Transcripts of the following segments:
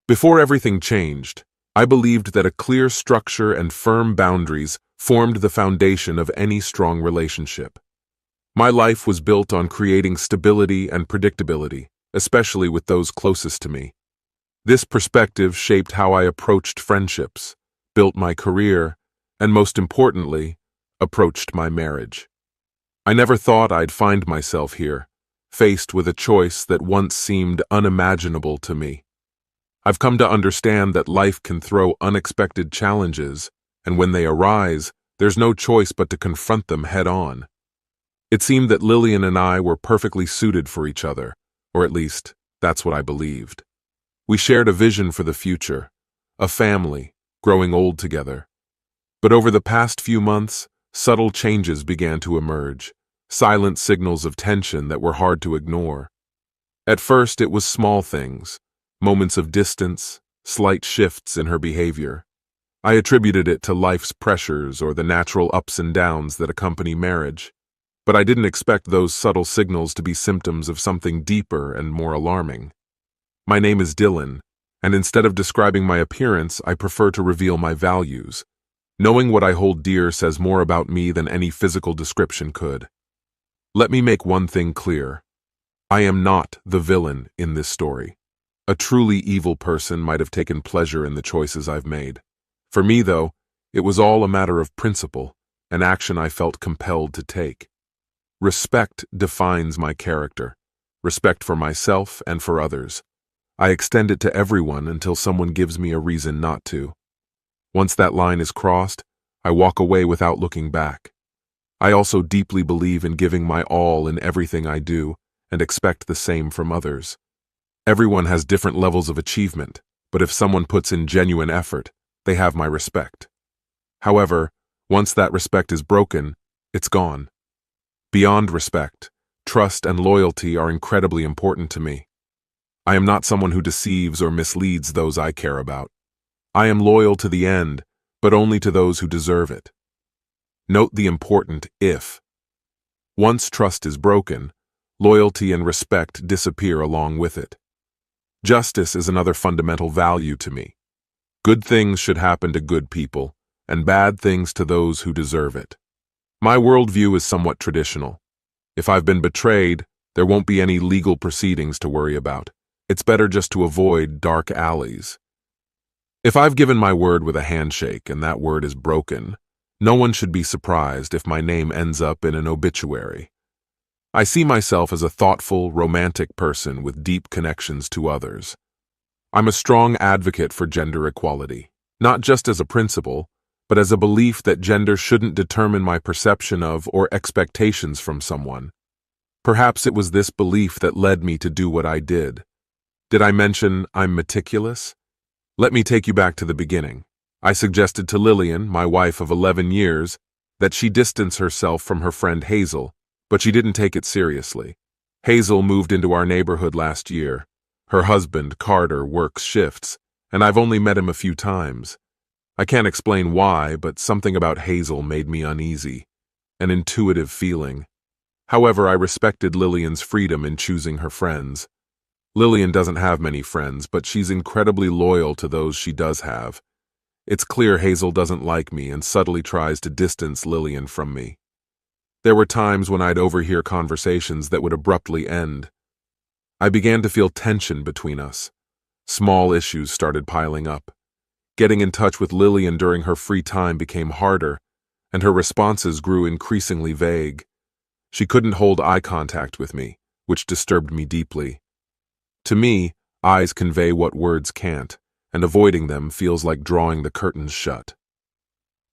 Before everything changed, I believed that a clear structure and firm boundaries formed the foundation of any strong relationship. My life was built on creating stability and predictability, especially with those closest to me. This perspective shaped how I approached friendships, built my career, and most importantly, approached my marriage. I never thought I'd find myself here, faced with a choice that once seemed unimaginable to me. I've come to understand that life can throw unexpected challenges, and when they arise, there's no choice but to confront them head-on. It seemed that Lillian and I were perfectly suited for each other, or at least, that's what I believed. We shared a vision for the future, a family, growing old together. But over the past few months, subtle changes began to emerge, silent signals of tension that were hard to ignore. At first, it was small things, moments of distance, slight shifts in her behavior. I attributed it to life's pressures or the natural ups and downs that accompany marriage. But I didn't expect those subtle signals to be symptoms of something deeper and more alarming. My name is Dylan, and instead of describing my appearance, I prefer to reveal my values. Knowing what I hold dear says more about me than any physical description could. Let me make one thing clear. I am not the villain in this story. A truly evil person might have taken pleasure in the choices I've made. For me, though, it was all a matter of principle, an action I felt compelled to take. Respect defines my character, respect for myself and for others. I extend it to everyone until someone gives me a reason not to. Once that line is crossed, I walk away without looking back. I also deeply believe in giving my all in everything I do and expect the same from others. Everyone has different levels of achievement, but if someone puts in genuine effort, they have my respect. However, once that respect is broken, it's gone. Beyond respect, trust and loyalty are incredibly important to me. I am not someone who deceives or misleads those I care about. I am loyal to the end, but only to those who deserve it. Note the important if. Once trust is broken, loyalty and respect disappear along with it. Justice is another fundamental value to me. Good things should happen to good people, and bad things to those who deserve it. My worldview is somewhat traditional. If I've been betrayed, there won't be any legal proceedings to worry about. It's better just to avoid dark alleys. If I've given my word with a handshake and that word is broken, no one should be surprised if my name ends up in an obituary. I see myself as a thoughtful, romantic person with deep connections to others. I'm a strong advocate for gender equality, not just as a principle, but as a belief that gender shouldn't determine my perception of or expectations from someone. Perhaps it was this belief that led me to do what I did. Did I mention I'm meticulous? Let me take you back to the beginning. I suggested to Lillian, my wife of 11 years, that she distance herself from her friend Hazel, but she didn't take it seriously. Hazel moved into our neighborhood last year. Her husband, Carter, works shifts, and I've only met him a few times. I can't explain why, but something about Hazel made me uneasy, an intuitive feeling. However, I respected Lillian's freedom in choosing her friends. Lillian doesn't have many friends, but she's incredibly loyal to those she does have. It's clear Hazel doesn't like me and subtly tries to distance Lillian from me. There were times when I'd overhear conversations that would abruptly end. I began to feel tension between us. Small issues started piling up. Getting in touch with Lillian during her free time became harder, and her responses grew increasingly vague. She couldn't hold eye contact with me, which disturbed me deeply. To me, eyes convey what words can't, and avoiding them feels like drawing the curtains shut.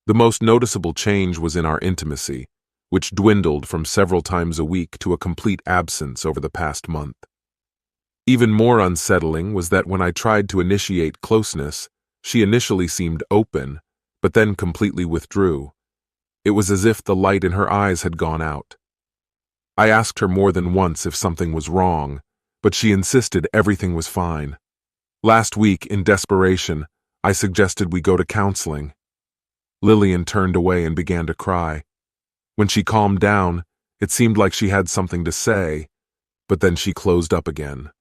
The most noticeable change was in our intimacy, which dwindled from several times a week to a complete absence over the past month. Even more unsettling was that when I tried to initiate closeness, she initially seemed open, but then completely withdrew. It was as if the light in her eyes had gone out. I asked her more than once if something was wrong, but she insisted everything was fine. Last week, in desperation, I suggested we go to counseling. Lillian turned away and began to cry. When she calmed down, it seemed like she had something to say, but then she closed up again.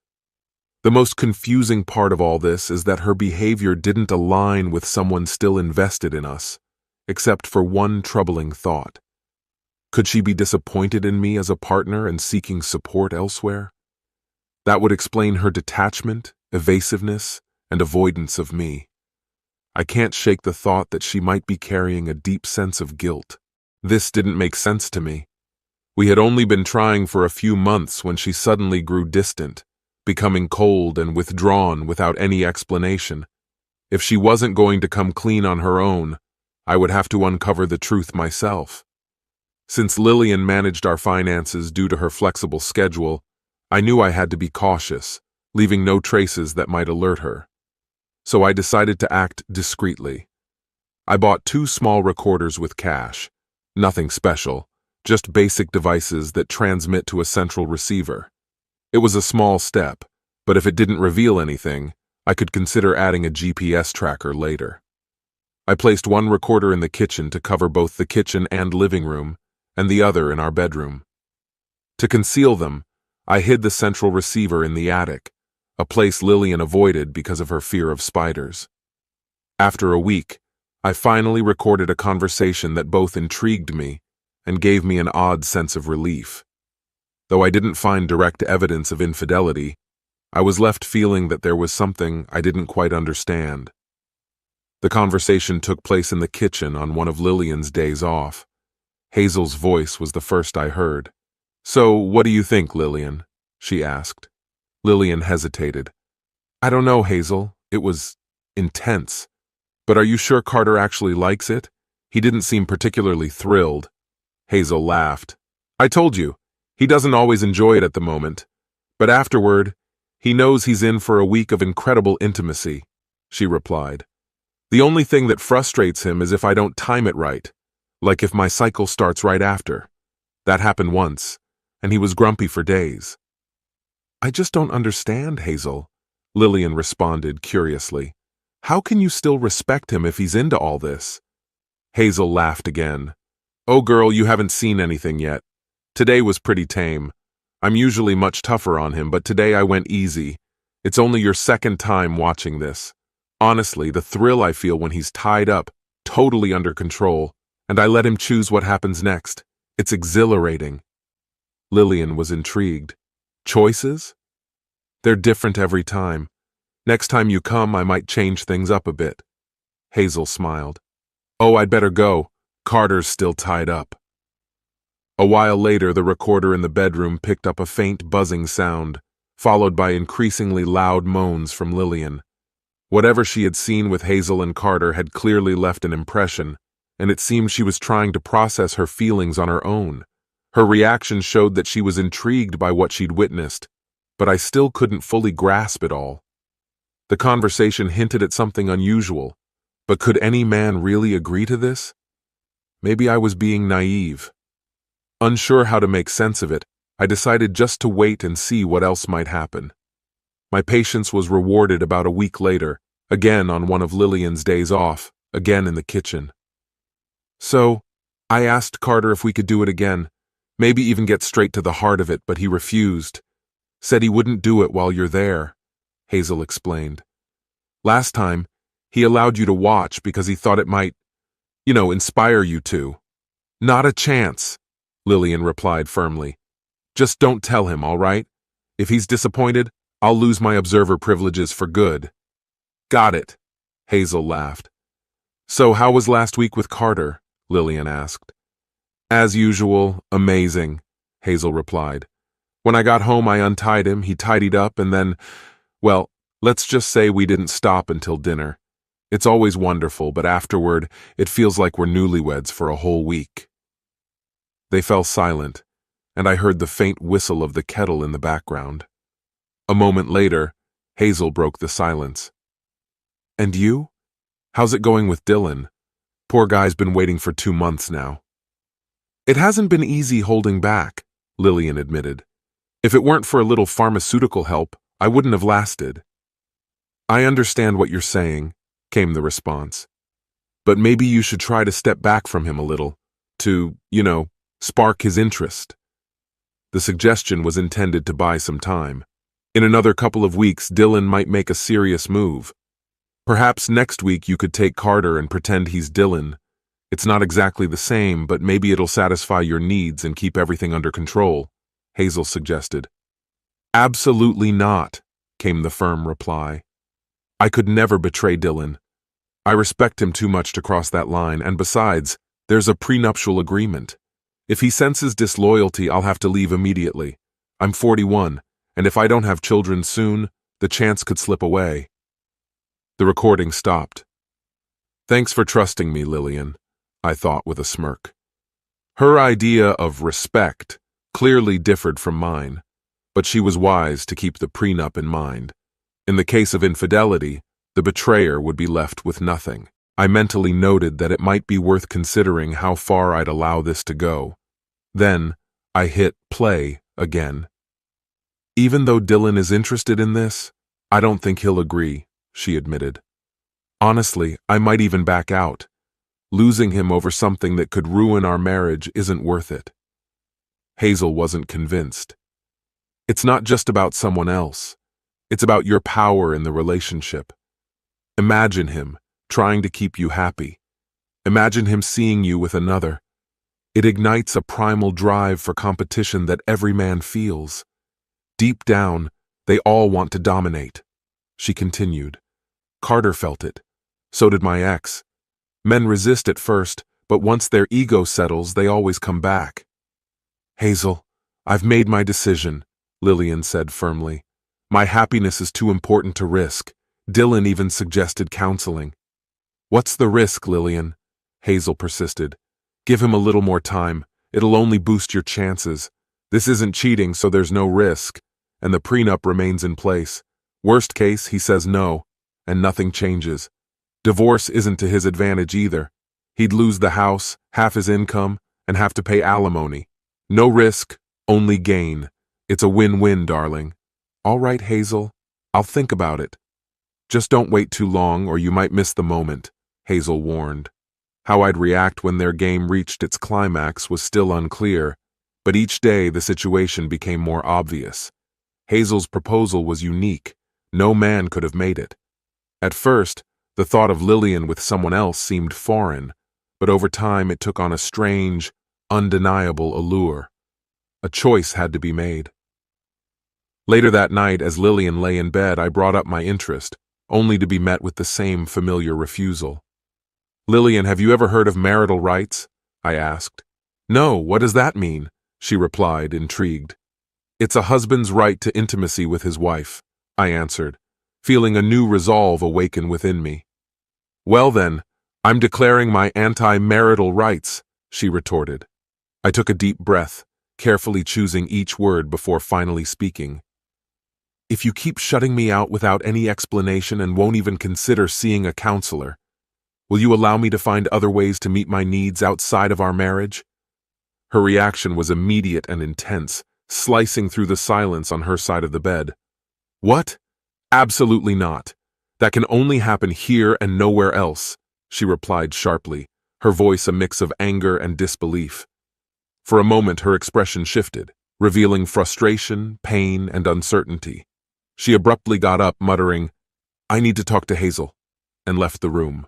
The most confusing part of all this is that her behavior didn't align with someone still invested in us, except for one troubling thought. Could she be disappointed in me as a partner and seeking support elsewhere? That would explain her detachment, evasiveness, and avoidance of me. I can't shake the thought that she might be carrying a deep sense of guilt. This didn't make sense to me. We had only been trying for a few months when she suddenly grew distant, becoming cold and withdrawn without any explanation. If she wasn't going to come clean on her own, I would have to uncover the truth myself. Since Lillian managed our finances due to her flexible schedule, I knew I had to be cautious, leaving no traces that might alert her. So I decided to act discreetly. I bought 2 small recorders with cash. Nothing special, just basic devices that transmit to a central receiver. It was a small step, but if it didn't reveal anything, I could consider adding a GPS tracker later. I placed one recorder in the kitchen to cover both the kitchen and living room, and the other in our bedroom. To conceal them, I hid the central receiver in the attic, a place Lillian avoided because of her fear of spiders. After a week, I finally recorded a conversation that both intrigued me and gave me an odd sense of relief. Though I didn't find direct evidence of infidelity, I was left feeling that there was something I didn't quite understand. The conversation took place in the kitchen on one of Lillian's days off. Hazel's voice was the first I heard. "So, what do you think, Lillian?" she asked. Lillian hesitated. "I don't know, Hazel. It was intense. But are you sure Carter actually likes it? He didn't seem particularly thrilled." Hazel laughed. "I told you, he doesn't always enjoy it at the moment. But afterward, he knows he's in for a week of incredible intimacy," she replied. "The only thing that frustrates him is if I don't time it right, like if my cycle starts right after. That happened once, and he was grumpy for days." "I just don't understand, Hazel," Lillian responded curiously. "How can you still respect him if he's into all this?" Hazel laughed again. "Oh girl, you haven't seen anything yet. Today was pretty tame. I'm usually much tougher on him, but today I went easy. It's only your second time watching this. Honestly, the thrill I feel when he's tied up, totally under control, and I let him choose what happens next. It's exhilarating." Lillian was intrigued. "Choices? They're different every time. Next time you come, I might change things up a bit." Hazel smiled. "Oh, I'd better go. Carter's still tied up." A while later, the recorder in the bedroom picked up a faint buzzing sound, followed by increasingly loud moans from Lillian. Whatever she had seen with Hazel and Carter had clearly left an impression, and it seemed she was trying to process her feelings on her own. Her reaction showed that she was intrigued by what she'd witnessed, but I still couldn't fully grasp it all. The conversation hinted at something unusual, but could any man really agree to this? Maybe I was being naive. Unsure how to make sense of it, I decided just to wait and see what else might happen. My patience was rewarded about a week later, again on one of Lillian's days off, again in the kitchen. "So, I asked Carter if we could do it again, maybe even get straight to the heart of it, but he refused. Said he wouldn't do it while you're there," Hazel explained. "Last time, he allowed you to watch because he thought it might, inspire you to." "Not a chance," Lillian replied firmly. "Just don't tell him, all right? If he's disappointed, I'll lose my observer privileges for good." "Got it," Hazel laughed. "So how was last week with Carter?" Lillian asked. "As usual, amazing," Hazel replied. "When I got home, I untied him, he tidied up, and then, well, let's just say we didn't stop until dinner. It's always wonderful, but afterward, it feels like we're newlyweds for a whole week." They fell silent, and I heard the faint whistle of the kettle in the background. A moment later, Hazel broke the silence. "And you? How's it going with Dylan? Poor guy's been waiting for 2 months now." "It hasn't been easy holding back," Lillian admitted. "If it weren't for a little pharmaceutical help, I wouldn't have lasted." "I understand what you're saying," came the response. "But maybe you should try to step back from him a little, to, spark his interest." The suggestion was intended to buy some time. In another couple of weeks, Dylan might make a serious move. Perhaps next week you could take Carter and pretend he's Dylan. It's not exactly the same, but maybe it'll satisfy your needs and keep everything under control, Hazel suggested. Absolutely not, came the firm reply. I could never betray Dylan. I respect him too much to cross that line, and besides, there's a prenuptial agreement. If he senses disloyalty, I'll have to leave immediately. I'm 41, and if I don't have children soon, the chance could slip away. The recording stopped. Thanks for trusting me, Lillian, I thought with a smirk. Her idea of respect clearly differed from mine, but she was wise to keep the prenup in mind. In the case of infidelity, the betrayer would be left with nothing. I mentally noted that it might be worth considering how far I'd allow this to go. Then, I hit play again. Even though Dylan is interested in this, I don't think he'll agree, she admitted. Honestly, I might even back out. Losing him over something that could ruin our marriage isn't worth it. Hazel wasn't convinced. It's not just about someone else. It's about your power in the relationship. Imagine him trying to keep you happy. Imagine him seeing you with another. It ignites a primal drive for competition that every man feels. Deep down, they all want to dominate. She continued. Carter felt it. So did my ex. Men resist at first, but once their ego settles, they always come back. Hazel, I've made my decision, Lillian said firmly. My happiness is too important to risk. Dylan even suggested counseling. What's the risk, Lillian? Hazel persisted. Give him a little more time. It'll only boost your chances. This isn't cheating, so there's no risk, and the prenup remains in place. Worst case, he says no, and nothing changes. Divorce isn't to his advantage either. He'd lose the house, half his income, and have to pay alimony. No risk, only gain. It's a win-win, darling. All right, Hazel, I'll think about it. Just don't wait too long or you might miss the moment, Hazel warned. How I'd react when their game reached its climax was still unclear, but each day the situation became more obvious. Hazel's proposal was unique. No man could have made it. At first, the thought of Lillian with someone else seemed foreign, but over time it took on a strange, undeniable allure. A choice had to be made. Later that night, as Lillian lay in bed, I brought up my interest, only to be met with the same familiar refusal. Lillian, have you ever heard of marital rights? I asked. No, what does that mean? She replied, intrigued. It's a husband's right to intimacy with his wife, I answered, feeling a new resolve awaken within me. Well then, I'm declaring my anti-marital rights, she retorted. I took a deep breath, carefully choosing each word before finally speaking. If you keep shutting me out without any explanation and won't even consider seeing a counselor, will you allow me to find other ways to meet my needs outside of our marriage? Her reaction was immediate and intense, slicing through the silence on her side of the bed. What? Absolutely not. That can only happen here and nowhere else, she replied sharply, her voice a mix of anger and disbelief. For a moment, her expression shifted, revealing frustration, pain, and uncertainty. She abruptly got up, muttering, I need to talk to Hazel, and left the room.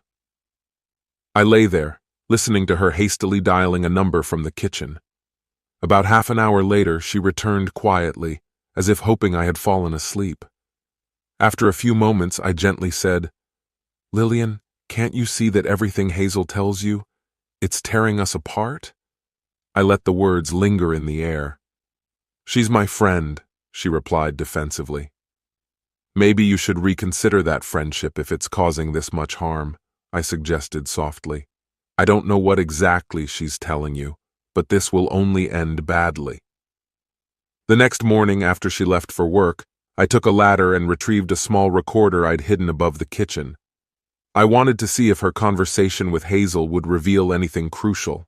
I lay there, listening to her hastily dialing a number from the kitchen. About half an hour later, she returned quietly, as if hoping I had fallen asleep. After a few moments, I gently said, Lillian, can't you see that everything Hazel tells you, it's tearing us apart? I let the words linger in the air. She's my friend, she replied defensively. Maybe you should reconsider that friendship if it's causing this much harm, I suggested softly. I don't know what exactly she's telling you, but this will only end badly. The next morning after she left for work, I took a ladder and retrieved a small recorder I'd hidden above the kitchen. I wanted to see if her conversation with Hazel would reveal anything crucial.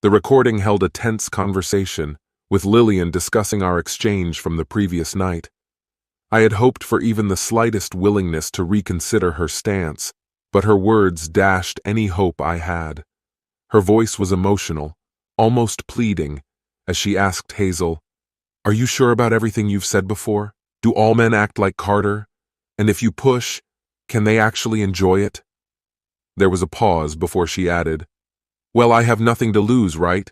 The recording held a tense conversation, with Lillian discussing our exchange from the previous night. I had hoped for even the slightest willingness to reconsider her stance, but her words dashed any hope I had. Her voice was emotional, almost pleading, as she asked Hazel, Are you sure about everything you've said before? Do all men act like Carter? And if you push, can they actually enjoy it? There was a pause before she added, Well, I have nothing to lose, right?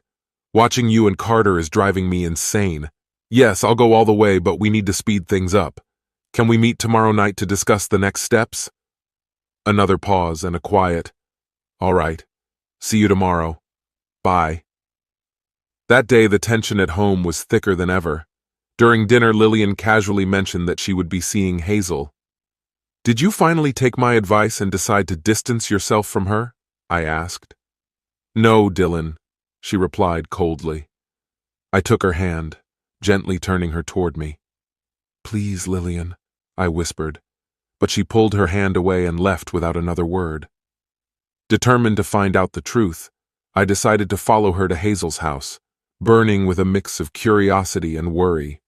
Watching you and Carter is driving me insane. Yes, I'll go all the way, but we need to speed things up. Can we meet tomorrow night to discuss the next steps? Another pause and a quiet, All right. See you tomorrow. Bye. That day, the tension at home was thicker than ever. During dinner, Lillian casually mentioned that she would be seeing Hazel. Did you finally take my advice and decide to distance yourself from her? I asked. No, Dylan, she replied coldly. I took her hand, gently turning her toward me. Please, Lillian, I whispered, but she pulled her hand away and left without another word. Determined to find out the truth, I decided to follow her to Hazel's house, burning with a mix of curiosity and worry.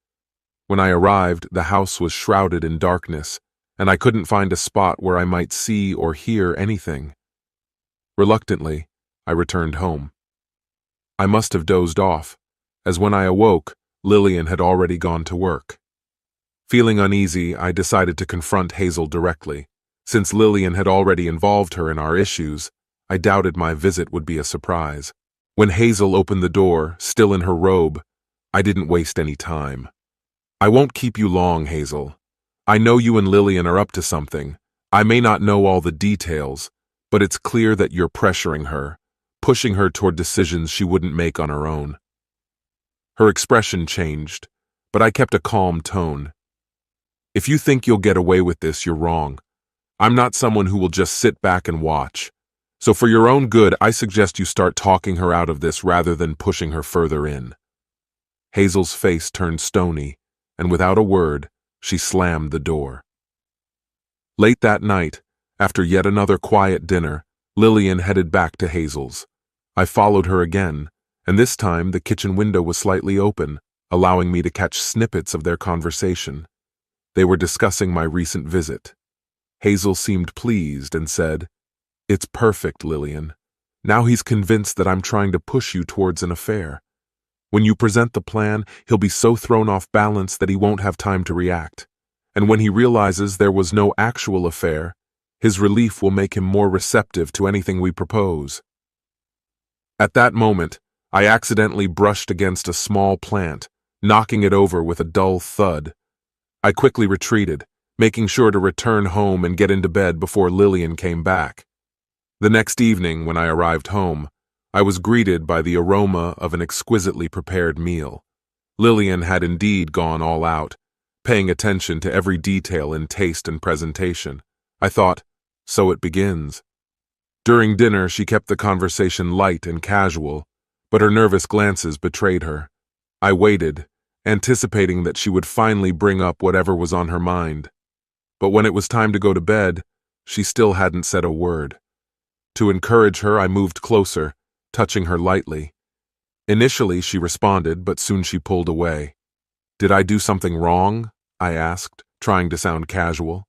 When I arrived, the house was shrouded in darkness, and I couldn't find a spot where I might see or hear anything. Reluctantly, I returned home. I must have dozed off, as when I awoke, Lillian had already gone to work. Feeling uneasy, I decided to confront Hazel directly. Since Lillian had already involved her in our issues, I doubted my visit would be a surprise. When Hazel opened the door, still in her robe, I didn't waste any time. I won't keep you long, Hazel. I know you and Lillian are up to something. I may not know all the details, but it's clear that you're pressuring her, pushing her toward decisions she wouldn't make on her own. Her expression changed, but I kept a calm tone. If you think you'll get away with this, you're wrong. I'm not someone who will just sit back and watch. So for your own good, I suggest you start talking her out of this rather than pushing her further in. Hazel's face turned stony, and without a word, she slammed the door. Late that night, after yet another quiet dinner, Lillian headed back to Hazel's. I followed her again, and this time the kitchen window was slightly open, allowing me to catch snippets of their conversation. They were discussing my recent visit. Hazel seemed pleased and said, It's perfect, Lillian. Now he's convinced that I'm trying to push you towards an affair. When you present the plan, he'll be so thrown off balance that he won't have time to react. And when he realizes there was no actual affair, his relief will make him more receptive to anything we propose. At that moment, I accidentally brushed against a small plant, knocking it over with a dull thud. I quickly retreated, making sure to return home and get into bed before Lillian came back. The next evening, when I arrived home, I was greeted by the aroma of an exquisitely prepared meal. Lillian had indeed gone all out, paying attention to every detail in taste and presentation. I thought, so it begins. During dinner, she kept the conversation light and casual, but her nervous glances betrayed her. I waited, anticipating that she would finally bring up whatever was on her mind. But when it was time to go to bed, she still hadn't said a word. To encourage her, I moved closer, touching her lightly. Initially, she responded, but soon she pulled away. Did I do something wrong? I asked, trying to sound casual.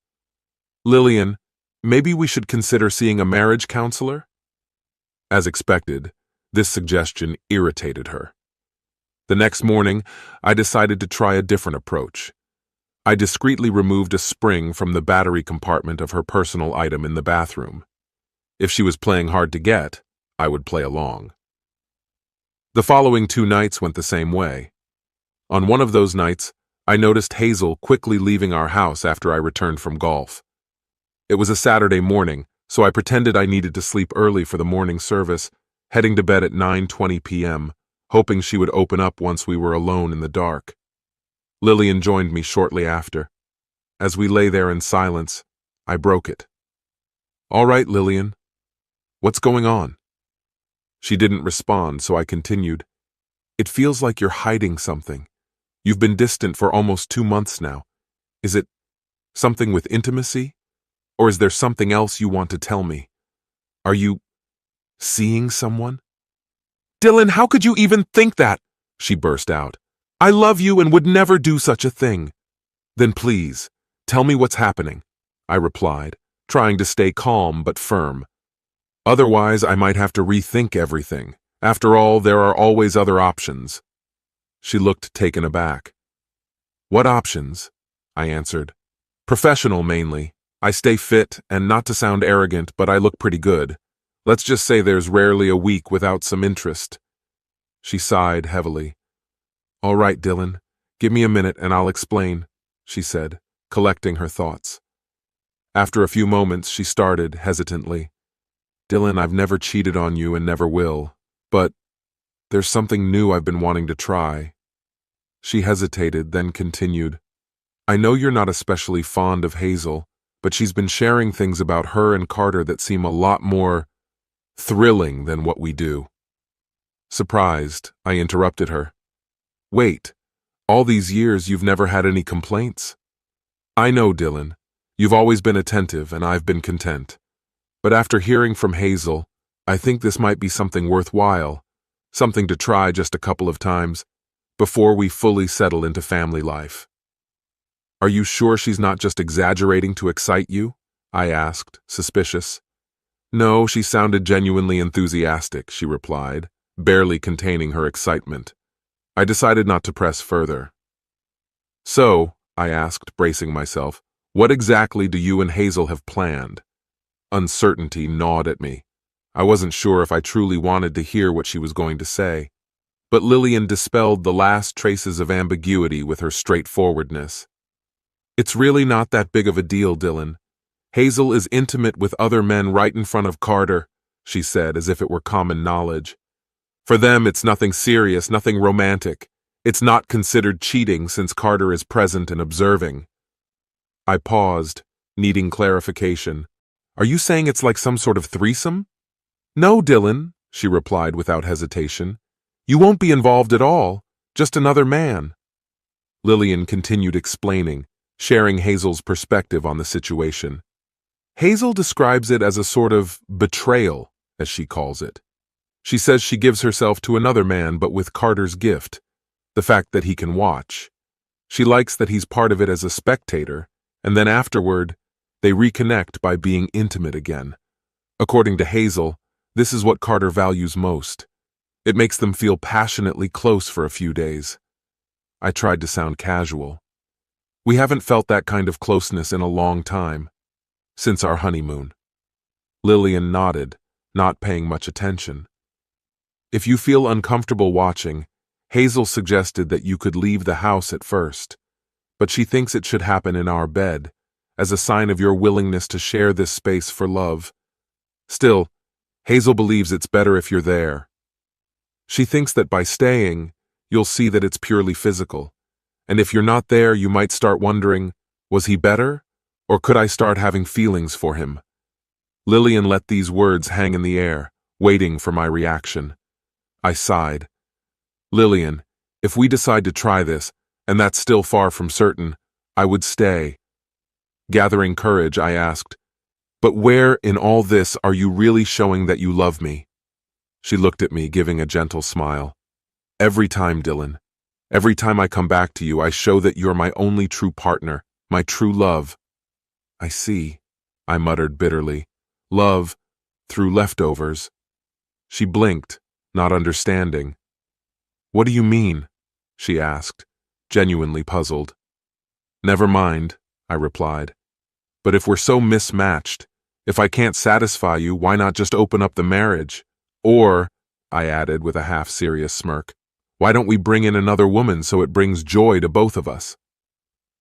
Lillian, maybe we should consider seeing a marriage counselor? As expected, this suggestion irritated her. The next morning, I decided to try a different approach. I discreetly removed a spring from the battery compartment of her personal item in the bathroom. If she was playing hard to get, I would play along. The following 2 nights went the same way. On one of those nights, I noticed Hazel quickly leaving our house after I returned from golf. It was a Saturday morning, so I pretended I needed to sleep early for the morning service, heading to bed at 9:20 p.m., hoping she would open up once we were alone in the dark. Lillian joined me shortly after. As we lay there in silence, I broke it. All right, Lillian. What's going on? She didn't respond, so I continued. It feels like you're hiding something. You've been distant for almost 2 months now. Is it something with intimacy? Or is there something else you want to tell me? Are you seeing someone? Dylan, how could you even think that? She burst out. I love you and would never do such a thing. Then please, tell me what's happening, I replied, trying to stay calm but firm. Otherwise, I might have to rethink everything. After all, there are always other options. She looked taken aback. What options? I answered. Professional, mainly. I stay fit, and not to sound arrogant, but I look pretty good. Let's just say there's rarely a week without some interest. She sighed heavily. All right, Dylan. Give me a minute and I'll explain, she said, collecting her thoughts. After a few moments, she started hesitantly. Dylan, I've never cheated on you and never will, but there's something new I've been wanting to try. She hesitated, then continued. I know you're not especially fond of Hazel, but she's been sharing things about her and Carter that seem a lot more thrilling than what we do. Surprised, I interrupted her. Wait, all these years you've never had any complaints? I know, Dylan. You've always been attentive and I've been content. But after hearing from Hazel, I think this might be something worthwhile, something to try just a couple of times, before we fully settle into family life. Are you sure she's not just exaggerating to excite you? I asked, suspicious. No, she sounded genuinely enthusiastic, she replied, barely containing her excitement. I decided not to press further. So, I asked, bracing myself, what exactly do you and Hazel have planned? Uncertainty gnawed at me. I wasn't sure if I truly wanted to hear what she was going to say. But Lillian dispelled the last traces of ambiguity with her straightforwardness. It's really not that big of a deal, Dylan. Hazel is intimate with other men right in front of Carter, she said, as if it were common knowledge. For them, it's nothing serious, nothing romantic. It's not considered cheating since Carter is present and observing. I paused, needing clarification. Are you saying it's like some sort of threesome? No, Dylan, she replied without hesitation. You won't be involved at all, just another man. Lillian continued explaining, sharing Hazel's perspective on the situation. Hazel describes it as a sort of betrayal, as she calls it. She says she gives herself to another man, but with Carter's gift, the fact that he can watch. She likes that he's part of it as a spectator, and then afterward, they reconnect by being intimate again. According to Hazel, this is what Carter values most. It makes them feel passionately close for a few days. I tried to sound casual. We haven't felt that kind of closeness in a long time, since our honeymoon. Lillian nodded, not paying much attention. If you feel uncomfortable watching, Hazel suggested that you could leave the house at first, but she thinks it should happen in our bed, as a sign of your willingness to share this space for love. Still, Hazel believes it's better if you're there. She thinks that by staying, you'll see that it's purely physical, and if you're not there, you might start wondering, was he better, or could I start having feelings for him? Lillian let these words hang in the air, waiting for my reaction. I sighed. Lillian, if we decide to try this, and that's still far from certain, I would stay. Gathering courage, I asked, but where in all this are you really showing that you love me? She looked at me, giving a gentle smile. Every time, Dylan. Every time I come back to you, I show that you're my only true partner, my true love. I see, I muttered bitterly. Love, through leftovers. She blinked, not understanding. What do you mean? She asked, genuinely puzzled. Never mind, I replied. But if we're so mismatched, if I can't satisfy you, why not just open up the marriage? Or, I added with a half-serious smirk, why don't we bring in another woman so it brings joy to both of us?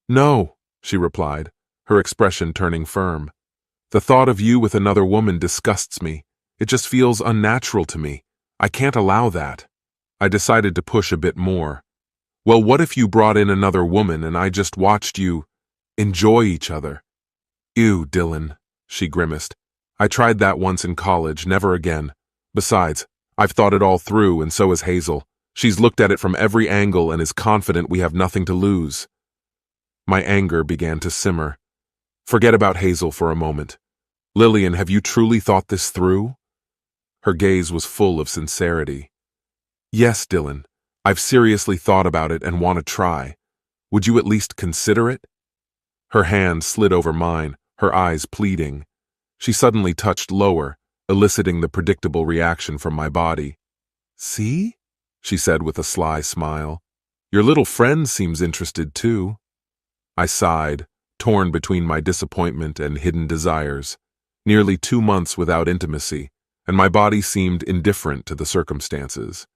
No, she replied, her expression turning firm. The thought of you with another woman disgusts me. It just feels unnatural to me. I can't allow that. I decided to push a bit more. Well, what if you brought in another woman and I just watched you enjoy each other? Ew, Dylan, she grimaced. I tried that once in college, never again. Besides, I've thought it all through, and so has Hazel. She's looked at it from every angle and is confident we have nothing to lose. My anger began to simmer. Forget about Hazel for a moment. Lillian, have you truly thought this through? Her gaze was full of sincerity. Yes, Dylan. I've seriously thought about it and want to try. Would you at least consider it? Her hand slid over mine, her eyes pleading. She suddenly touched lower, eliciting the predictable reaction from my body. See? She said with a sly smile. Your little friend seems interested too. I sighed, torn between my disappointment and hidden desires. Nearly 2 months without intimacy, and my body seemed indifferent to the circumstances.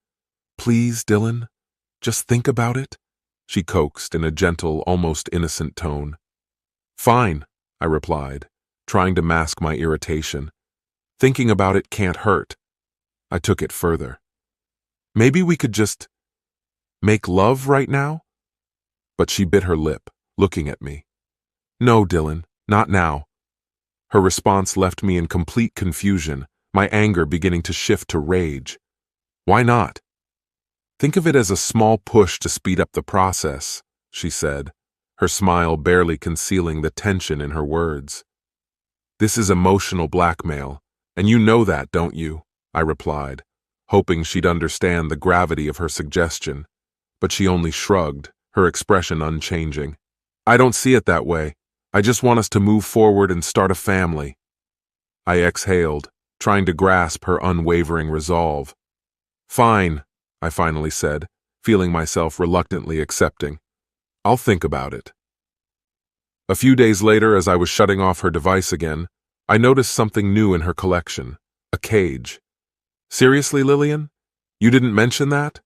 "Please, Dylan, just think about it," she coaxed in a gentle, almost innocent tone. "Fine," I replied, trying to mask my irritation. "Thinking about it can't hurt." I took it further. "Maybe we could just make love right now?" But she bit her lip, looking at me. "No, Dylan, not now." Her response left me in complete confusion, my anger beginning to shift to rage. "Why not?" "Think of it as a small push to speed up the process," she said, her smile barely concealing the tension in her words. "This is emotional blackmail, and you know that, don't you?" I replied, hoping she'd understand the gravity of her suggestion, but she only shrugged, her expression unchanging. "I don't see it that way. I just want us to move forward and start a family." I exhaled, trying to grasp her unwavering resolve. "Fine," I finally said, feeling myself reluctantly accepting. "I'll think about it." A few days later, as I was shutting off her device again, I noticed something new in her collection, a cage. "Seriously, Lillian? You didn't mention that?"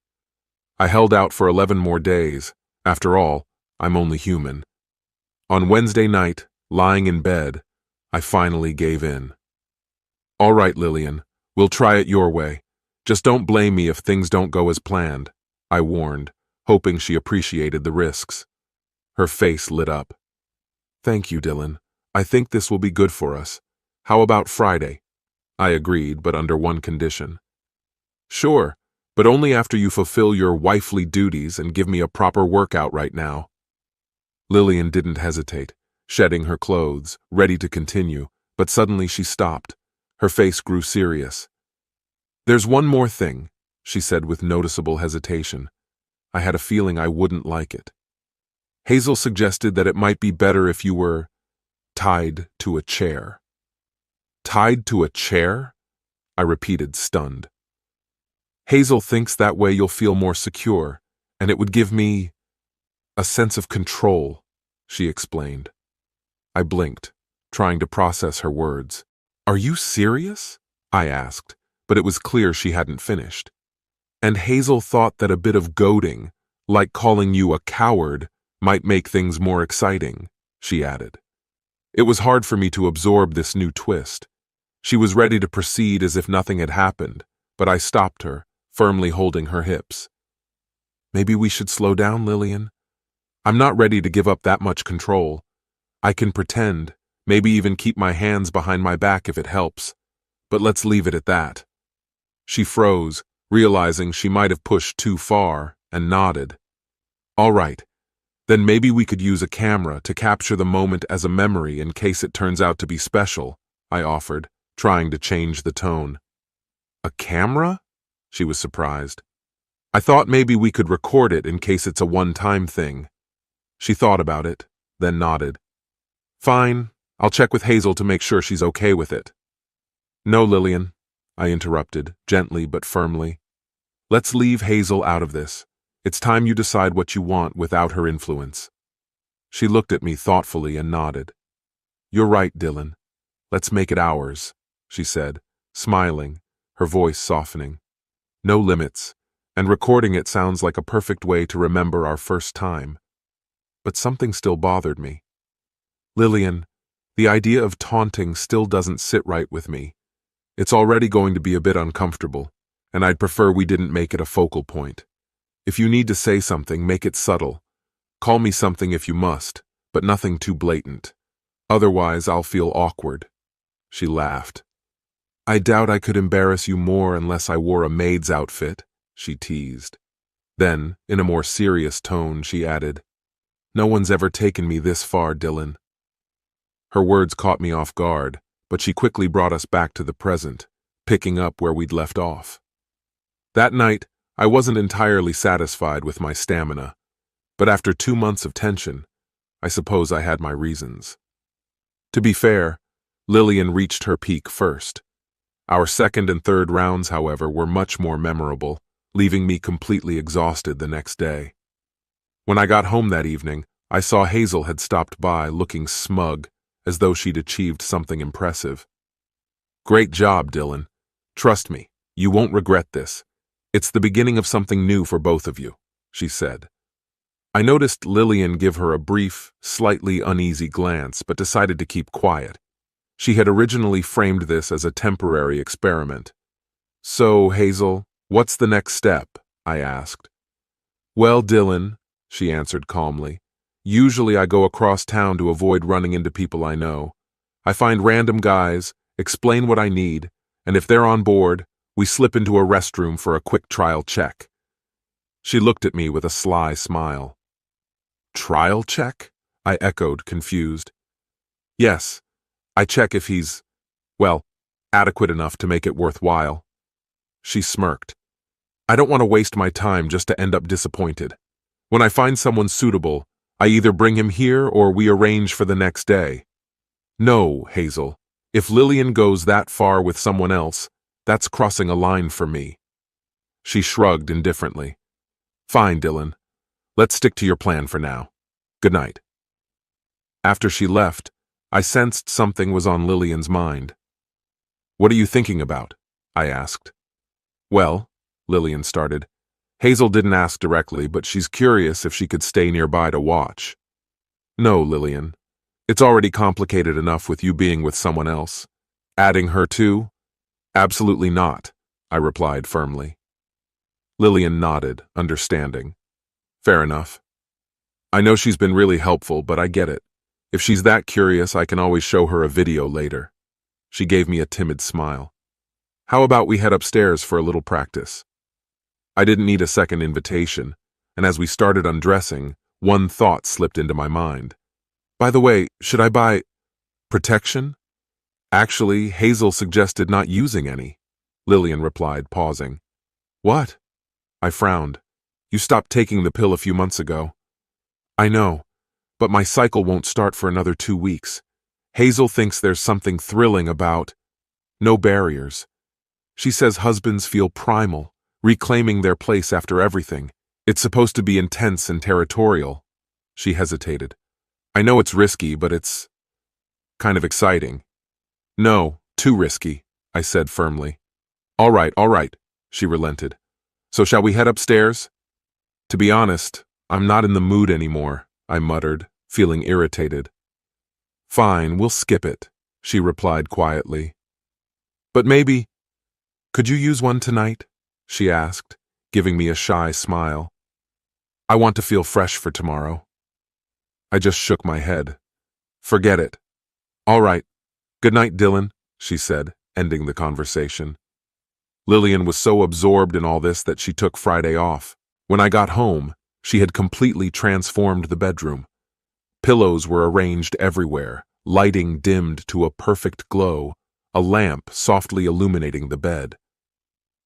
I held out for 11 more days. After all, I'm only human. On Wednesday night, lying in bed, I finally gave in. "All right, Lillian, we'll try it your way. Just don't blame me if things don't go as planned," I warned, hoping she appreciated the risks. Her face lit up. "Thank you, Dylan. I think this will be good for us. How about Friday?" I agreed, but under one condition. "Sure, but only after you fulfill your wifely duties and give me a proper workout right now." Lillian didn't hesitate, shedding her clothes, ready to continue, but suddenly she stopped. Her face grew serious. "There's one more thing," she said with noticeable hesitation. I had a feeling I wouldn't like it. "Hazel suggested that it might be better if you were tied to a chair." "Tied to a chair?" I repeated, stunned. "Hazel thinks that way you'll feel more secure, and it would give me a sense of control," she explained. I blinked, trying to process her words. "Are you serious?" I asked, but it was clear she hadn't finished. "And Hazel thought that a bit of goading, like calling you a coward, might make things more exciting," she added. It was hard for me to absorb this new twist. She was ready to proceed as if nothing had happened, but I stopped her, firmly holding her hips. "Maybe we should slow down, Lillian. I'm not ready to give up that much control. I can pretend, maybe even keep my hands behind my back if it helps, but let's leave it at that." She froze, realizing she might have pushed too far, and nodded. "All right, then maybe we could use a camera to capture the moment as a memory in case it turns out to be special," I offered, trying to change the tone. "A camera?" She was surprised. "I thought maybe we could record it in case it's a one-time thing." She thought about it, then nodded. "Fine, I'll check with Hazel to make sure she's okay with it." "No, Lillian," I interrupted, gently but firmly. "Let's leave Hazel out of this. It's time you decide what you want without her influence." She looked at me thoughtfully and nodded. "You're right, Dylan. Let's make it ours," she said, smiling, her voice softening. "No limits, and recording it sounds like a perfect way to remember our first time." But something still bothered me. "Lillian, the idea of taunting still doesn't sit right with me. It's already going to be a bit uncomfortable, and I'd prefer we didn't make it a focal point. If you need to say something, make it subtle. Call me something if you must, but nothing too blatant. Otherwise, I'll feel awkward." She laughed. "I doubt I could embarrass you more unless I wore a maid's outfit," she teased. Then, in a more serious tone, she added, "No one's ever taken me this far, Dylan." Her words caught me off guard, but she quickly brought us back to the present, picking up where we'd left off. That night, I wasn't entirely satisfied with my stamina, but after 2 months of tension, I suppose I had my reasons. To be fair, Lillian reached her peak first. Our second and third rounds, however, were much more memorable, leaving me completely exhausted the next day. When I got home that evening, I saw Hazel had stopped by, looking smug, as though she'd achieved something impressive. "Great job, Dylan. Trust me, you won't regret this. It's the beginning of something new for both of you," she said. I noticed Lillian give her a brief, slightly uneasy glance, but decided to keep quiet. She had originally framed this as a temporary experiment. "So, Hazel, what's the next step?" I asked. "Well, Dylan," she answered calmly, "usually I go across town to avoid running into people I know. I find random guys, explain what I need, and if they're on board, we slip into a restroom for a quick trial check." She looked at me with a sly smile. "Trial check?" I echoed, confused. "Yes, I check if he's, well, adequate enough to make it worthwhile." She smirked. "I don't want to waste my time just to end up disappointed. When I find someone suitable, I either bring him here or we arrange for the next day." "No, Hazel. If Lillian goes that far with someone else, that's crossing a line for me." She shrugged indifferently. "Fine, Dylan. Let's stick to your plan for now. Good night." After she left, I sensed something was on Lillian's mind. "What are you thinking about?" I asked. "Well," Lillian started. "Hazel didn't ask directly, but she's curious if she could stay nearby to watch." "No, Lillian. It's already complicated enough with you being with someone else. Adding her too? Absolutely not," I replied firmly. Lillian nodded, understanding. "Fair enough. I know she's been really helpful, but I get it. If she's that curious, I can always show her a video later." She gave me a timid smile. "How about we head upstairs for a little practice?" I didn't need a second invitation, and as we started undressing, one thought slipped into my mind. "By the way, should I buy protection?" "Actually, Hazel suggested not using any," Lillian replied, pausing. "What?" I frowned. "You stopped taking the pill a few months ago." "I know, but my cycle won't start for another 2 weeks. Hazel thinks there's something thrilling about no barriers. She says husbands feel primal, reclaiming their place after everything. It's supposed to be intense and territorial." She hesitated. "I know it's risky, but it's kind of exciting." "No, too risky," I said firmly. All right, she relented. "So shall we head upstairs?" "To be honest, I'm not in the mood anymore," I muttered, feeling irritated. "Fine, we'll skip it," she replied quietly. "But maybe, could you use one tonight?" she asked, giving me a shy smile. "I want to feel fresh for tomorrow." I just shook my head. "Forget it." "All right. Good night, Dylan," she said, ending the conversation. Lillian was so absorbed in all this that she took Friday off. When I got home, she had completely transformed the bedroom. Pillows were arranged everywhere, lighting dimmed to a perfect glow, a lamp softly illuminating the bed.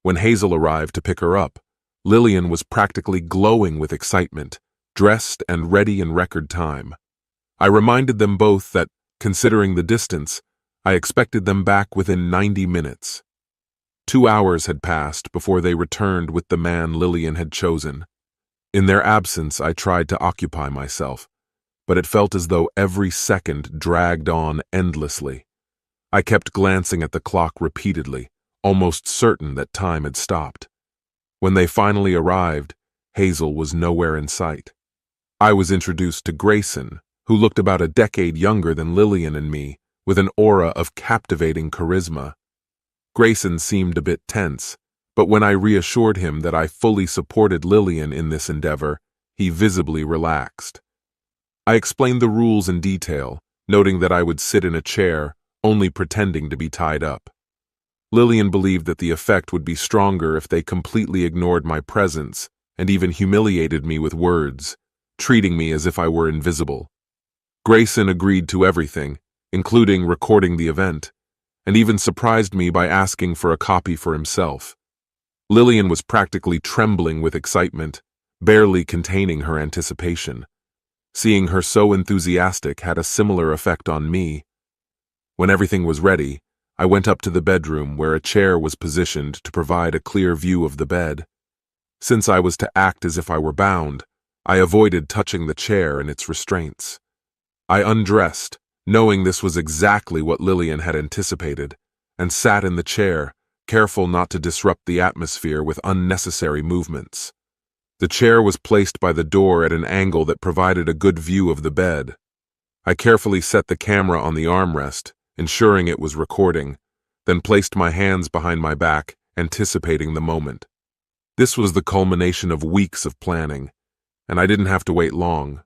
When Hazel arrived to pick her up, Lillian was practically glowing with excitement, dressed and ready in record time. I reminded them both that, considering the distance, I expected them back within 90 minutes. 2 hours had passed before they returned with the man Lillian had chosen. In their absence, I tried to occupy myself, but it felt as though every second dragged on endlessly. I kept glancing at the clock repeatedly, almost certain that time had stopped. When they finally arrived, Hazel was nowhere in sight. I was introduced to Grayson, who looked about a decade younger than Lillian and me, with an aura of captivating charisma. Grayson seemed a bit tense, but when I reassured him that I fully supported Lillian in this endeavor, he visibly relaxed. I explained the rules in detail, noting that I would sit in a chair, only pretending to be tied up. Lillian believed that the effect would be stronger if they completely ignored my presence and even humiliated me with words, treating me as if I were invisible. Grayson agreed to everything, including recording the event, and even surprised me by asking for a copy for himself. Lillian was practically trembling with excitement, barely containing her anticipation. Seeing her so enthusiastic had a similar effect on me. When everything was ready, I went up to the bedroom where a chair was positioned to provide a clear view of the bed. Since I was to act as if I were bound, I avoided touching the chair and its restraints. I undressed, knowing this was exactly what Lillian had anticipated, and sat in the chair, careful not to disrupt the atmosphere with unnecessary movements. The chair was placed by the door at an angle that provided a good view of the bed. I carefully set the camera on the armrest, ensuring it was recording, then placed my hands behind my back, anticipating the moment. This was the culmination of weeks of planning, and I didn't have to wait long.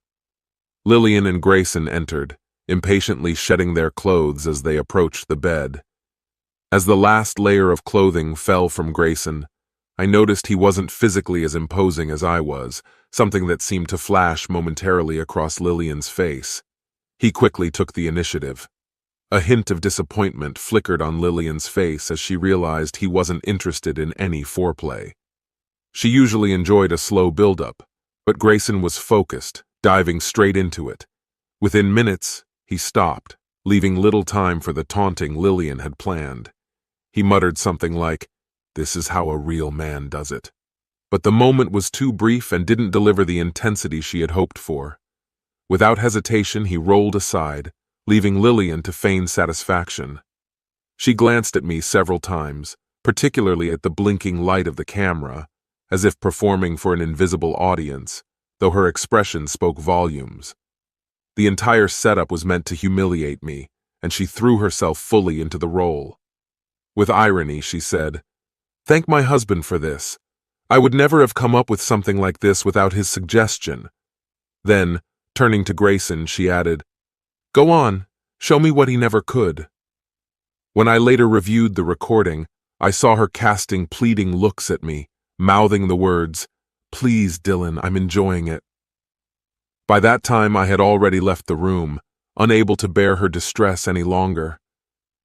Lillian and Grayson entered, impatiently shedding their clothes as they approached the bed. As the last layer of clothing fell from Grayson, I noticed he wasn't physically as imposing as I was, something that seemed to flash momentarily across Lillian's face. He quickly took the initiative. A hint of disappointment flickered on Lillian's face as she realized he wasn't interested in any foreplay. She usually enjoyed a slow build-up, but Grayson was focused, diving straight into it. Within minutes, he stopped, leaving little time for the taunting Lillian had planned. He muttered something like, "This is how a real man does it." But the moment was too brief and didn't deliver the intensity she had hoped for. Without hesitation, he rolled aside, leaving Lillian to feign satisfaction. She glanced at me several times, particularly at the blinking light of the camera, as if performing for an invisible audience, though her expression spoke volumes. The entire setup was meant to humiliate me, and she threw herself fully into the role. With irony, she said, "Thank my husband for this. I would never have come up with something like this without his suggestion." Then, turning to Grayson, she added, "Go on, show me what he never could." When I later reviewed the recording, I saw her casting pleading looks at me, mouthing the words, "Please, Dylan, I'm enjoying it." By that time, I had already left the room, unable to bear her distress any longer.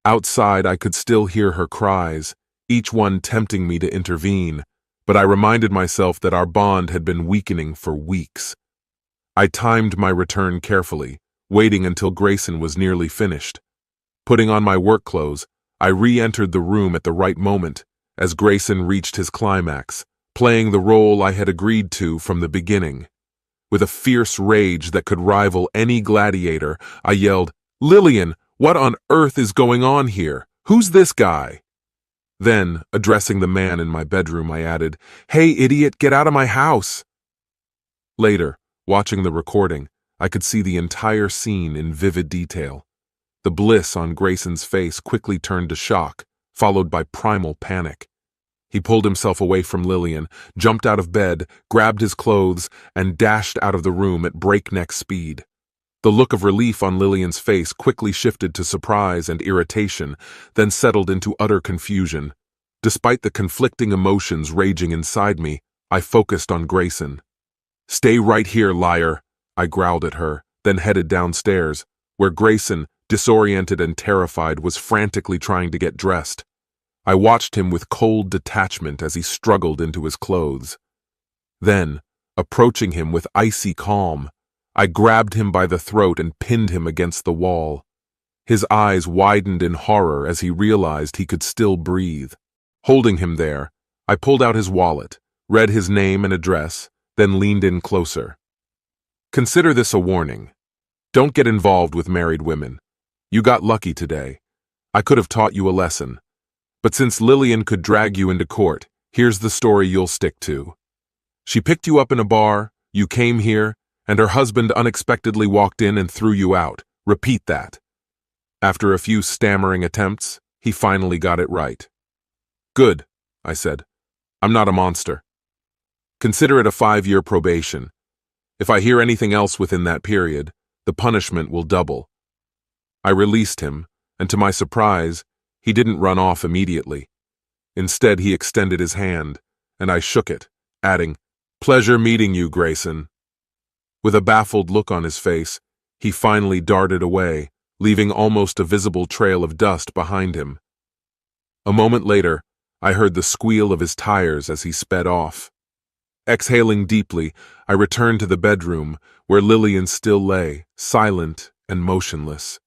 Outside, I could still hear her cries, each one tempting me to intervene, but I reminded myself that our bond had been weakening for weeks. I timed my return carefully, waiting until Grayson was nearly finished. Putting on my work clothes, I re-entered the room at the right moment, as Grayson reached his climax, playing the role I had agreed to from the beginning. With a fierce rage that could rival any gladiator, I yelled, "Lillian, what on earth is going on here? Who's this guy?" Then, addressing the man in my bedroom, I added, "Hey, idiot, get out of my house!" Later, watching the recording, I could see the entire scene in vivid detail. The bliss on Grayson's face quickly turned to shock, followed by primal panic. He pulled himself away from Lillian, jumped out of bed, grabbed his clothes, and dashed out of the room at breakneck speed. The look of relief on Lillian's face quickly shifted to surprise and irritation, then settled into utter confusion. Despite the conflicting emotions raging inside me, I focused on Grayson. "Stay right here, liar," I growled at her, then headed downstairs, where Grayson, disoriented and terrified, was frantically trying to get dressed. I watched him with cold detachment as he struggled into his clothes. Then, approaching him with icy calm, I grabbed him by the throat and pinned him against the wall. His eyes widened in horror as he realized he could still breathe. Holding him there, I pulled out his wallet, read his name and address, then leaned in closer. "Consider this a warning. Don't get involved with married women. You got lucky today. I could have taught you a lesson. But since Lillian could drag you into court, here's the story you'll stick to. She picked you up in a bar, you came here, and her husband unexpectedly walked in and threw you out. Repeat that." After a few stammering attempts, he finally got it right. "Good," I said. "I'm not a monster. Consider it a 5-year probation. If I hear anything else within that period, the punishment will double." I released him, and to my surprise, he didn't run off immediately. Instead, he extended his hand, and I shook it, adding, "Pleasure meeting you, Grayson." With a baffled look on his face, he finally darted away, leaving almost a visible trail of dust behind him. A moment later, I heard the squeal of his tires as he sped off. Exhaling deeply, I returned to the bedroom, where Lillian still lay, silent and motionless.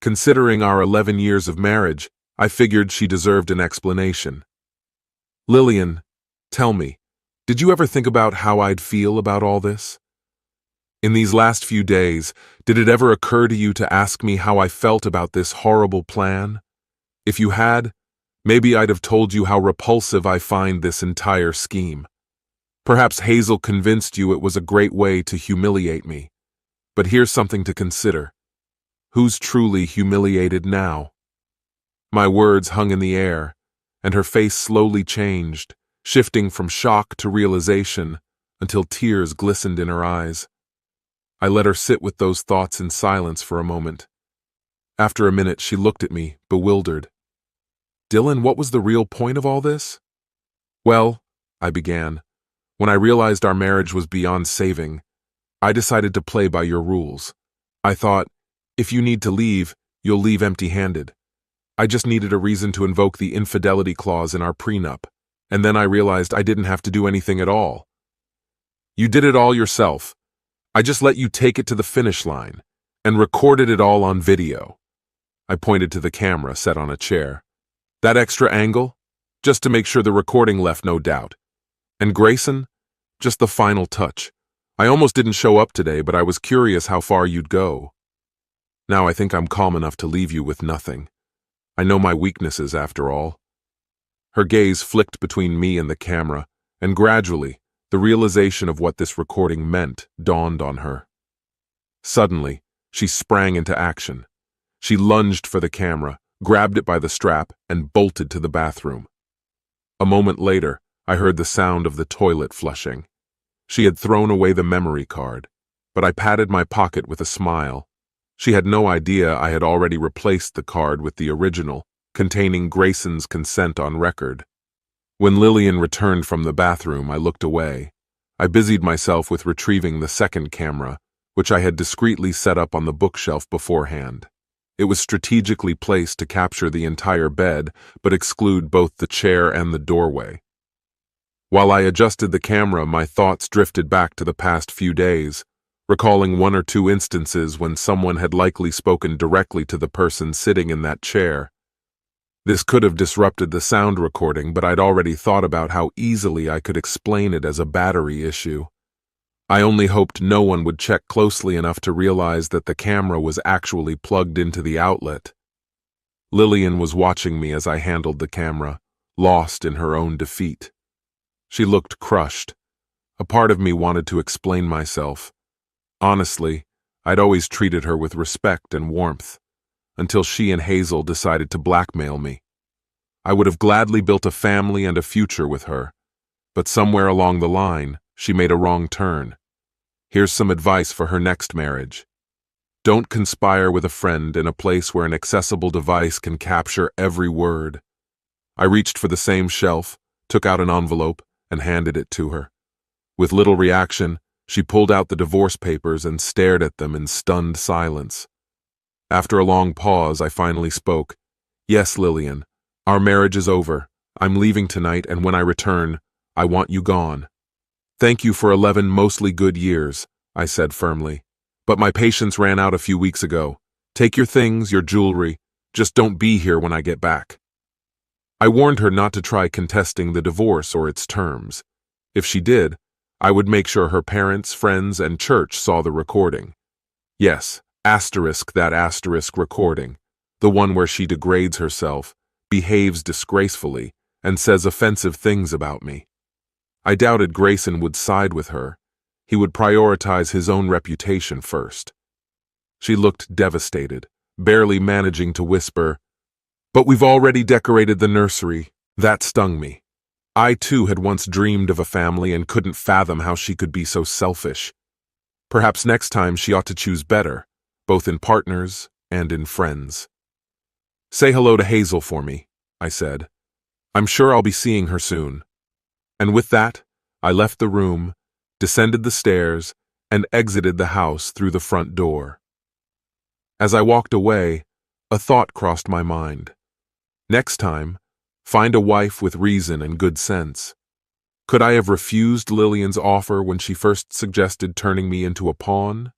Considering our 11 years of marriage, I figured she deserved an explanation. "Lillian, tell me, did you ever think about how I'd feel about all this? In these last few days, did it ever occur to you to ask me how I felt about this horrible plan? If you had, maybe I'd have told you how repulsive I find this entire scheme. Perhaps Hazel convinced you it was a great way to humiliate me. But here's something to consider. Who's truly humiliated now? My words hung in the air, and her face slowly changed, shifting from shock to realization until tears glistened in her eyes. I let her sit with those thoughts in silence for a moment. After a minute, she looked at me, bewildered. "Dylan, what was the real point of all this?" "Well," I began, "when I realized our marriage was beyond saving, I decided to play by your rules. I thought, if you need to leave, you'll leave empty-handed. I just needed a reason to invoke the infidelity clause in our prenup, and then I realized I didn't have to do anything at all. You did it all yourself. I just let you take it to the finish line, and recorded it all on video." I pointed to the camera set on a chair. "That extra angle? Just to make sure the recording left no doubt. And Grayson? Just the final touch. I almost didn't show up today, but I was curious how far you'd go. Now I think I'm calm enough to leave you with nothing. I know my weaknesses, after all." Her gaze flicked between me and the camera, and gradually, the realization of what this recording meant dawned on her. Suddenly, she sprang into action. She lunged for the camera, grabbed it by the strap, and bolted to the bathroom. A moment later, I heard the sound of the toilet flushing. She had thrown away the memory card, but I patted my pocket with a smile. She had no idea I had already replaced the card with the original, containing Grayson's consent on record. When Lillian returned from the bathroom, I looked away. I busied myself with retrieving the second camera, which I had discreetly set up on the bookshelf beforehand. It was strategically placed to capture the entire bed, but exclude both the chair and the doorway. While I adjusted the camera, my thoughts drifted back to the past few days, recalling one or two instances when someone had likely spoken directly to the person sitting in that chair. This could have disrupted the sound recording, but I'd already thought about how easily I could explain it as a battery issue. I only hoped no one would check closely enough to realize that the camera was actually plugged into the outlet. Lillian was watching me as I handled the camera, lost in her own defeat. She looked crushed. A part of me wanted to explain myself. Honestly, I'd always treated her with respect and warmth, until she and Hazel decided to blackmail me. I would have gladly built a family and a future with her, but somewhere along the line, she made a wrong turn. Here's some advice for her next marriage. Don't conspire with a friend in a place where an accessible device can capture every word. I reached for the same shelf, took out an envelope, and handed it to her. With little reaction, she pulled out the divorce papers and stared at them in stunned silence. After a long pause, I finally spoke. "Yes, Lillian, our marriage is over. I'm leaving tonight, and when I return, I want you gone." "Thank you for 11 mostly good years," I said firmly. "But my patience ran out a few weeks ago. Take your things, your jewelry. Just don't be here when I get back." I warned her not to try contesting the divorce or its terms. If she did, I would make sure her parents, friends, and church saw the recording. Yes, that asterisk recording, the one where she degrades herself, behaves disgracefully, and says offensive things about me. I doubted Grayson would side with her. He would prioritize his own reputation first. She looked devastated, barely managing to whisper, "But we've already decorated the nursery." That stung me. I too had once dreamed of a family and couldn't fathom how she could be so selfish. Perhaps next time she ought to choose better, both in partners and in friends. "Say hello to Hazel for me," I said. "I'm sure I'll be seeing her soon." And with that, I left the room, descended the stairs, and exited the house through the front door. As I walked away, a thought crossed my mind. Next time, find a wife with reason and good sense. Could I have refused Lillian's offer when she first suggested turning me into a pawn?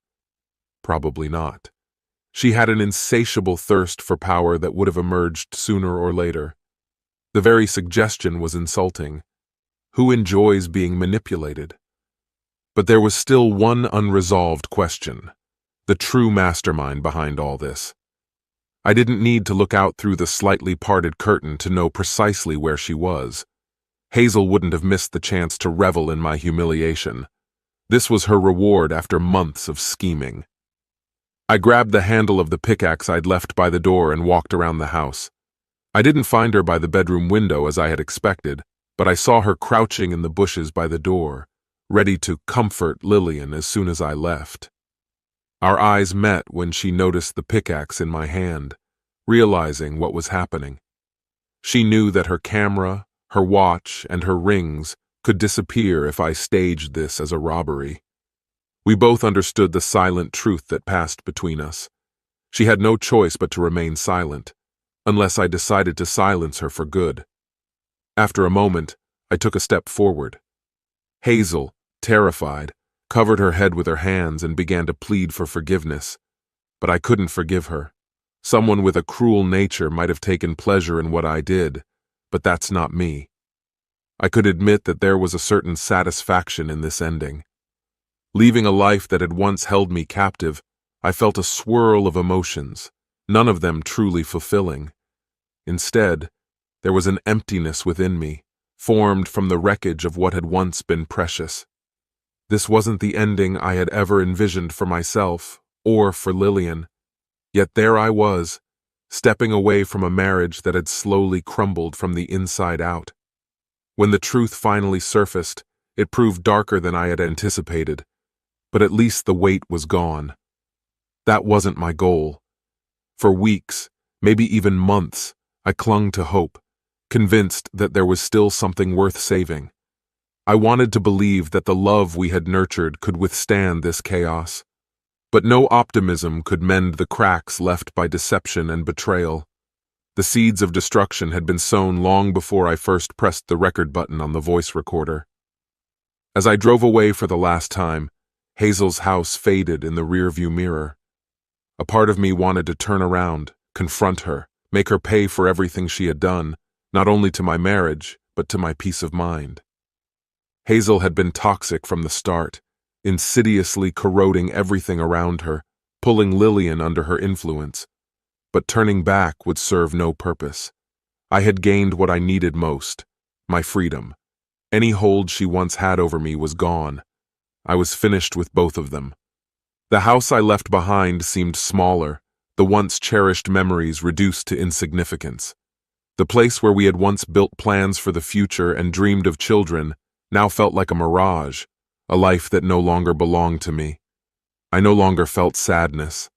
Probably not. She had an insatiable thirst for power that would have emerged sooner or later. The very suggestion was insulting. Who enjoys being manipulated? But there was still one unresolved question: the true mastermind behind all this. I didn't need to look out through the slightly parted curtain to know precisely where she was. Hazel wouldn't have missed the chance to revel in my humiliation. This was her reward after months of scheming. I grabbed the handle of the pickaxe I'd left by the door and walked around the house. I didn't find her by the bedroom window as I had expected, but I saw her crouching in the bushes by the door, ready to comfort Lillian as soon as I left. Our eyes met when she noticed the pickaxe in my hand, realizing what was happening. She knew that her camera, her watch, and her rings could disappear if I staged this as a robbery. We both understood the silent truth that passed between us. She had no choice but to remain silent, unless I decided to silence her for good. After a moment, I took a step forward. Hazel, terrified, covered her head with her hands and began to plead for forgiveness. But I couldn't forgive her. Someone with a cruel nature might have taken pleasure in what I did, but that's not me. I could admit that there was a certain satisfaction in this ending. Leaving a life that had once held me captive, I felt a swirl of emotions, none of them truly fulfilling. Instead, there was an emptiness within me, formed from the wreckage of what had once been precious. This wasn't the ending I had ever envisioned for myself or for Lillian. Yet there I was, stepping away from a marriage that had slowly crumbled from the inside out. When the truth finally surfaced, it proved darker than I had anticipated, but at least the weight was gone. That wasn't my goal. For weeks, maybe even months, I clung to hope, convinced that there was still something worth saving. I wanted to believe that the love we had nurtured could withstand this chaos. But no optimism could mend the cracks left by deception and betrayal. The seeds of destruction had been sown long before I first pressed the record button on the voice recorder. As I drove away for the last time, Hazel's house faded in the rearview mirror. A part of me wanted to turn around, confront her, make her pay for everything she had done, not only to my marriage, but to my peace of mind. Hazel had been toxic from the start, insidiously corroding everything around her, pulling Lillian under her influence. But turning back would serve no purpose. I had gained what I needed most, my freedom. Any hold she once had over me was gone. I was finished with both of them. The house I left behind seemed smaller, the once cherished memories reduced to insignificance. The place where we had once built plans for the future and dreamed of children now felt like a mirage, a life that no longer belonged to me. I no longer felt sadness.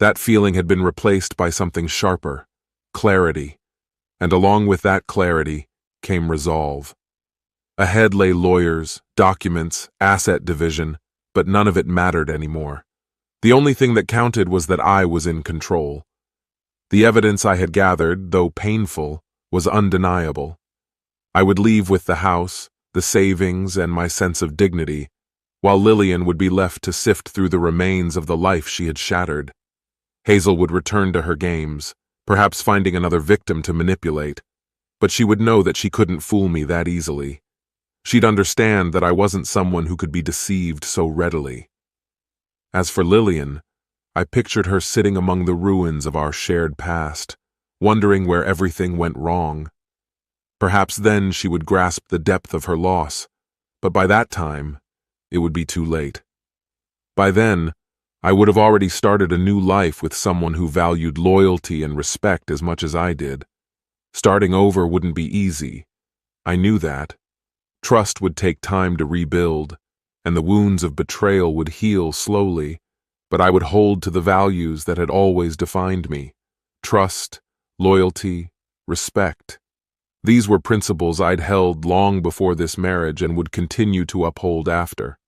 That feeling had been replaced by something sharper, clarity, and along with that clarity came resolve. Ahead lay lawyers, documents, asset division, but none of it mattered anymore. The only thing that counted was that I was in control. The evidence I had gathered, though painful, was undeniable. I would leave with the house, the savings, and my sense of dignity, while Lillian would be left to sift through the remains of the life she had shattered. Hazel would return to her games, perhaps finding another victim to manipulate, but she would know that she couldn't fool me that easily. She'd understand that I wasn't someone who could be deceived so readily. As for Lillian, I pictured her sitting among the ruins of our shared past, wondering where everything went wrong. Perhaps then she would grasp the depth of her loss, but by that time, it would be too late. By then, I would have already started a new life with someone who valued loyalty and respect as much as I did. Starting over wouldn't be easy. I knew that. Trust would take time to rebuild, and the wounds of betrayal would heal slowly, but I would hold to the values that had always defined me: trust, loyalty, respect. These were principles I'd held long before this marriage and would continue to uphold after.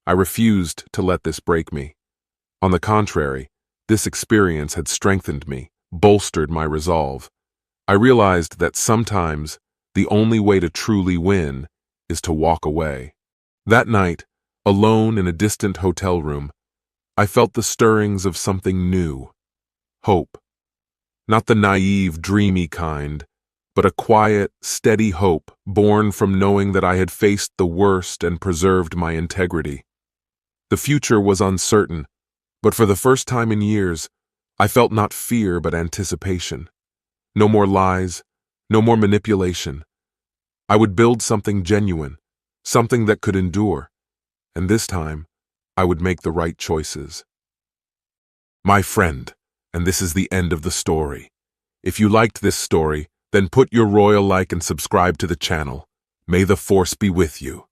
I refused to let this break me. On the contrary, this experience had strengthened me, bolstered my resolve. I realized that sometimes the only way to truly win is to walk away. That night, alone in a distant hotel room, I felt the stirrings of something new. Hope. Not the naive, dreamy kind, but a quiet, steady hope born from knowing that I had faced the worst and preserved my integrity. The future was uncertain, but for the first time in years, I felt not fear but anticipation. No more lies, no more manipulation. I would build something genuine, something that could endure, and this time, I would make the right choices. My friend, and this is the end of the story. If you liked this story, then put your royal like and subscribe to the channel. May the force be with you.